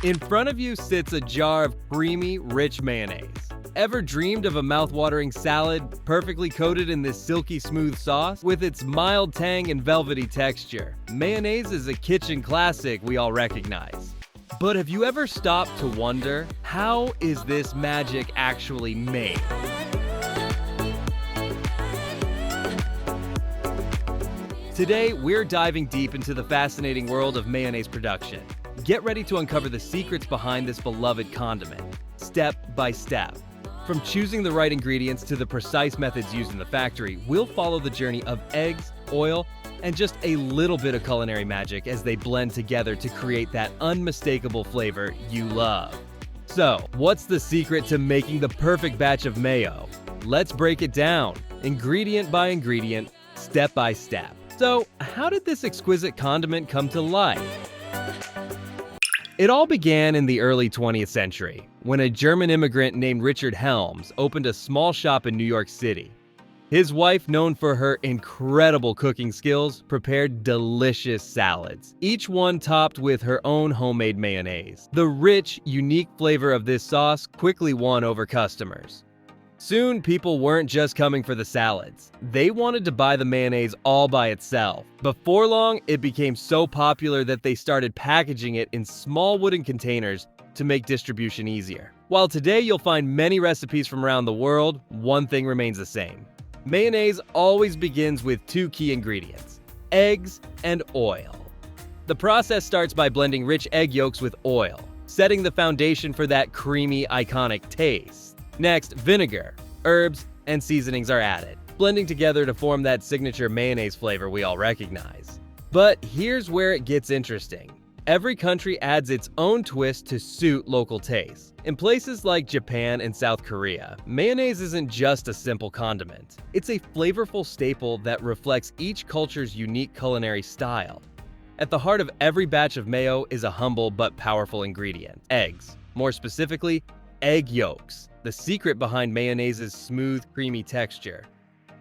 In front of you sits a jar of creamy, rich mayonnaise. Ever dreamed of a mouth-watering salad perfectly coated in this silky smooth sauce? With its mild tang and velvety texture, mayonnaise is a kitchen classic we all recognize. But have you ever stopped to wonder, how is this magic actually made? Today, we're diving deep into the fascinating world of mayonnaise production. Get ready to uncover the secrets behind this beloved condiment, step by step. From choosing the right ingredients to the precise methods used in the factory, we'll follow the journey of eggs, oil, and just a little bit of culinary magic as they blend together to create that unmistakable flavor you love. So, what's the secret to making the perfect batch of mayo? Let's break it down, ingredient by ingredient, step by step. So, how did this exquisite condiment come to life? It all began in the early 20th century, when a German immigrant named Richard Helms opened a small shop in New York City. His wife, known for her incredible cooking skills, prepared delicious salads, each one topped with her own homemade mayonnaise. The rich, unique flavor of this sauce quickly won over customers. Soon, people weren't just coming for the salads. They wanted to buy the mayonnaise all by itself. Before long, it became so popular that they started packaging it in small wooden containers to make distribution easier. While today you'll find many recipes from around the world, one thing remains the same. Mayonnaise always begins with two key ingredients: eggs and oil. The process starts by blending rich egg yolks with oil, setting the foundation for that creamy, iconic taste. Next, vinegar, herbs, and seasonings are added, blending together to form that signature mayonnaise flavor we all recognize. But here's where it gets interesting. Every country adds its own twist to suit local tastes. In places like Japan and South Korea, mayonnaise isn't just a simple condiment. It's a flavorful staple that reflects each culture's unique culinary style. At the heart of every batch of mayo is a humble but powerful ingredient: eggs. More specifically, egg yolks, the secret behind mayonnaise's smooth, creamy texture.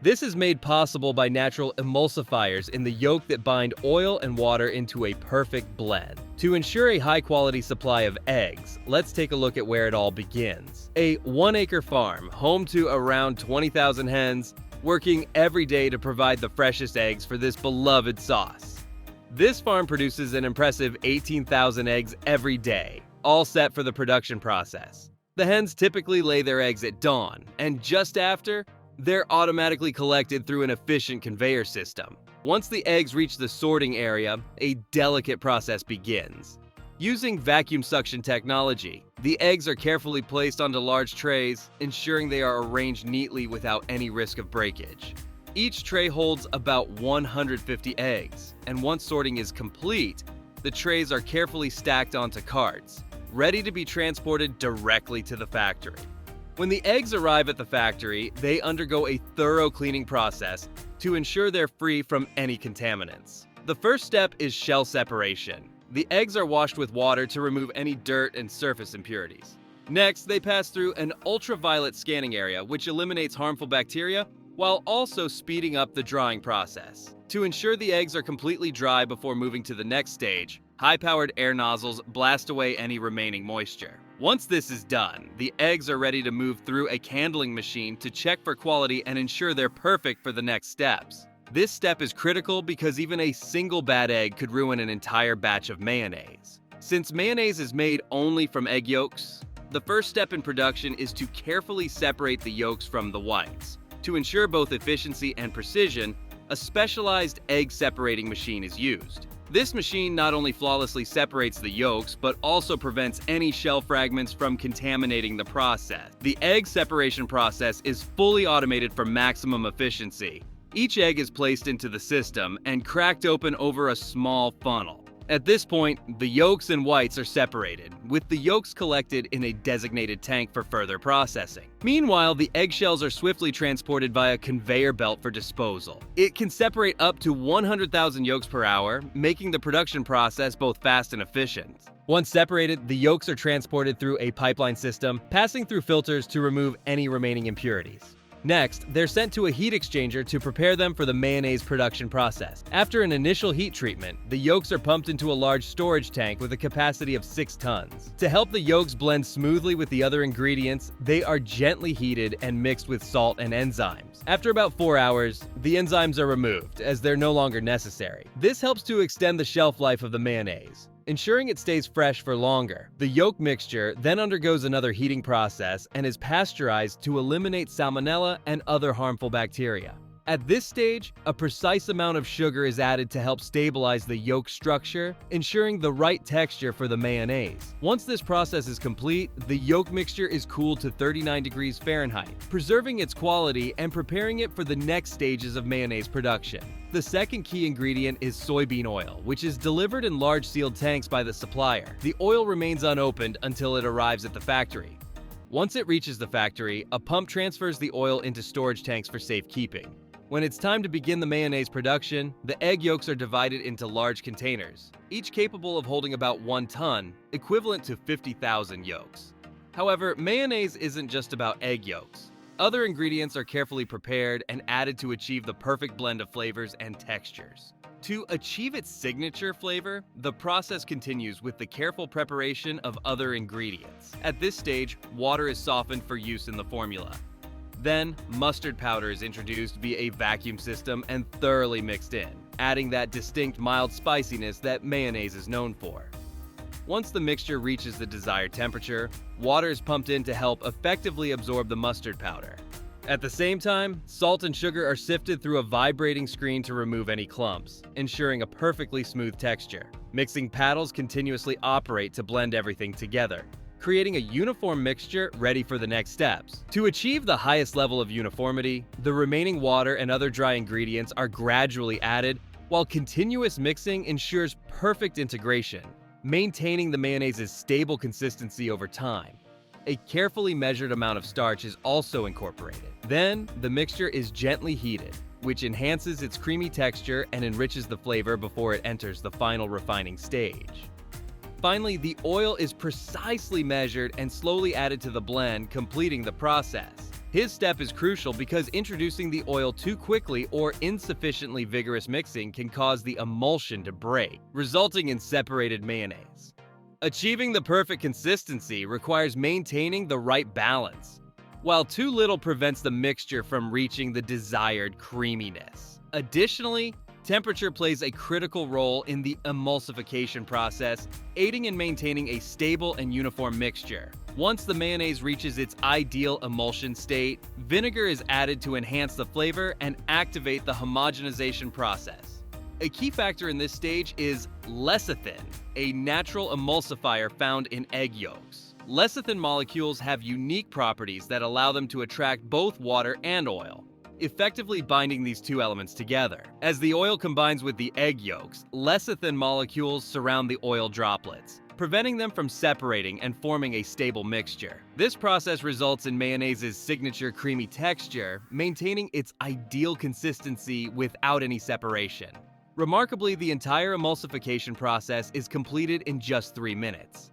This is made possible by natural emulsifiers in the yolk that bind oil and water into a perfect blend. To ensure a high-quality supply of eggs, let's take a look at where it all begins. A 1-acre farm, home to around 20,000 hens, working every day to provide the freshest eggs for this beloved sauce. This farm produces an impressive 18,000 eggs every day, all set for the production process. The hens typically lay their eggs at dawn, and just after, they're automatically collected through an efficient conveyor system. Once the eggs reach the sorting area, a delicate process begins. Using vacuum suction technology, the eggs are carefully placed onto large trays, ensuring they are arranged neatly without any risk of breakage. Each tray holds about 150 eggs, and once sorting is complete, the trays are carefully stacked onto carts, ready to be transported directly to the factory. When the eggs arrive at the factory, they undergo a thorough cleaning process to ensure they're free from any contaminants. The first step is shell separation. The eggs are washed with water to remove any dirt and surface impurities. Next, they pass through an ultraviolet scanning area, which eliminates harmful bacteria while also speeding up the drying process. To ensure the eggs are completely dry before moving to the next stage, high-powered air nozzles blast away any remaining moisture. Once this is done, the eggs are ready to move through a candling machine to check for quality and ensure they're perfect for the next steps. This step is critical because even a single bad egg could ruin an entire batch of mayonnaise. Since mayonnaise is made only from egg yolks, the first step in production is to carefully separate the yolks from the whites. To ensure both efficiency and precision, a specialized egg separating machine is used. This machine not only flawlessly separates the yolks, but also prevents any shell fragments from contaminating the process. The egg separation process is fully automated for maximum efficiency. Each egg is placed into the system and cracked open over a small funnel. At this point, the yolks and whites are separated, with the yolks collected in a designated tank for further processing. Meanwhile, the eggshells are swiftly transported via conveyor belt for disposal. It can separate up to 100,000 yolks per hour, making the production process both fast and efficient. Once separated, the yolks are transported through a pipeline system, passing through filters to remove any remaining impurities. Next, they're sent to a heat exchanger to prepare them for the mayonnaise production process. After an initial heat treatment, the yolks are pumped into a large storage tank with a capacity of 6 tons. To help the yolks blend smoothly with the other ingredients, they are gently heated and mixed with salt and enzymes. After about 4 hours, the enzymes are removed, as they're no longer necessary. This helps to extend the shelf life of the mayonnaise, ensuring it stays fresh for longer. The yolk mixture then undergoes another heating process and is pasteurized to eliminate salmonella and other harmful bacteria. At this stage, a precise amount of sugar is added to help stabilize the yolk structure, ensuring the right texture for the mayonnaise. Once this process is complete, the yolk mixture is cooled to 39 degrees Fahrenheit, preserving its quality and preparing it for the next stages of mayonnaise production. The second key ingredient is soybean oil, which is delivered in large sealed tanks by the supplier. The oil remains unopened until it arrives at the factory. Once it reaches the factory, a pump transfers the oil into storage tanks for safekeeping. When it's time to begin the mayonnaise production, the egg yolks are divided into large containers, each capable of holding about 1 ton, equivalent to 50,000 yolks. However, mayonnaise isn't just about egg yolks. Other ingredients are carefully prepared and added to achieve the perfect blend of flavors and textures. To achieve its signature flavor, the process continues with the careful preparation of other ingredients. At this stage, water is softened for use in the formula. Then, mustard powder is introduced via a vacuum system and thoroughly mixed in, adding that distinct mild spiciness that mayonnaise is known for. Once the mixture reaches the desired temperature, water is pumped in to help effectively absorb the mustard powder. At the same time, salt and sugar are sifted through a vibrating screen to remove any clumps, ensuring a perfectly smooth texture. Mixing paddles continuously operate to blend everything together, creating a uniform mixture ready for the next steps. To achieve the highest level of uniformity, the remaining water and other dry ingredients are gradually added, while continuous mixing ensures perfect integration, maintaining the mayonnaise's stable consistency over time. A carefully measured amount of starch is also incorporated. Then, the mixture is gently heated, which enhances its creamy texture and enriches the flavor before it enters the final refining stage. Finally, the oil is precisely measured and slowly added to the blend, completing the process. His step is crucial because introducing the oil too quickly or insufficiently vigorous mixing can cause the emulsion to break, resulting in separated mayonnaise. Achieving the perfect consistency requires maintaining the right balance, while too little prevents the mixture from reaching the desired creaminess. Additionally, temperature plays a critical role in the emulsification process, aiding in maintaining a stable and uniform mixture. Once the mayonnaise reaches its ideal emulsion state, vinegar is added to enhance the flavor and activate the homogenization process. A key factor in this stage is lecithin, a natural emulsifier found in egg yolks. Lecithin molecules have unique properties that allow them to attract both water and oil, effectively binding these two elements together. As the oil combines with the egg yolks, lecithin molecules surround the oil droplets, preventing them from separating and forming a stable mixture. This process results in mayonnaise's signature creamy texture, maintaining its ideal consistency without any separation. Remarkably, the entire emulsification process is completed in just 3 minutes.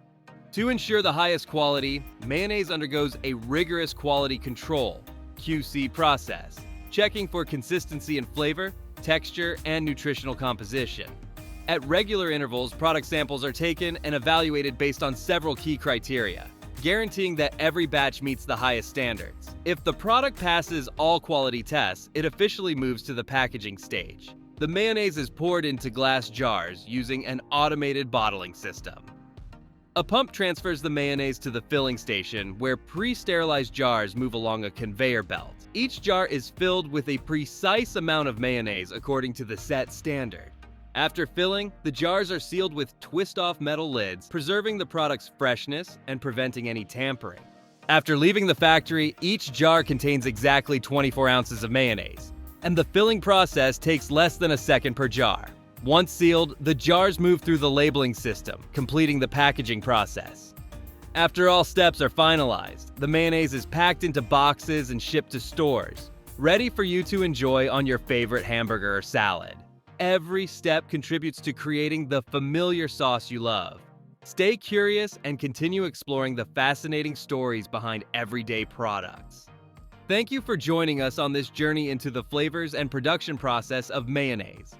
To ensure the highest quality, mayonnaise undergoes a rigorous quality control (QC) process, checking for consistency in flavor, texture, and nutritional composition. At regular intervals, product samples are taken and evaluated based on several key criteria, guaranteeing that every batch meets the highest standards. If the product passes all quality tests, it officially moves to the packaging stage. The mayonnaise is poured into glass jars using an automated bottling system. A pump transfers the mayonnaise to the filling station, where pre-sterilized jars move along a conveyor belt. Each jar is filled with a precise amount of mayonnaise according to the set standard. After filling, the jars are sealed with twist-off metal lids, preserving the product's freshness and preventing any tampering. After leaving the factory, each jar contains exactly 24 ounces of mayonnaise, and the filling process takes less than a second per jar. Once sealed, the jars move through the labeling system, completing the packaging process. After all steps are finalized, the mayonnaise is packed into boxes and shipped to stores, ready for you to enjoy on your favorite hamburger or salad. Every step contributes to creating the familiar sauce you love. Stay curious and continue exploring the fascinating stories behind everyday products. Thank you for joining us on this journey into the flavors and production process of mayonnaise.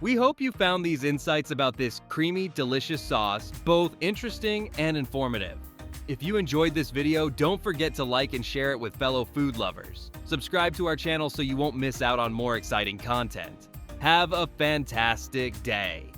We hope you found these insights about this creamy, delicious sauce both interesting and informative. If you enjoyed this video, don't forget to like and share it with fellow food lovers. Subscribe to our channel so you won't miss out on more exciting content. Have a fantastic day!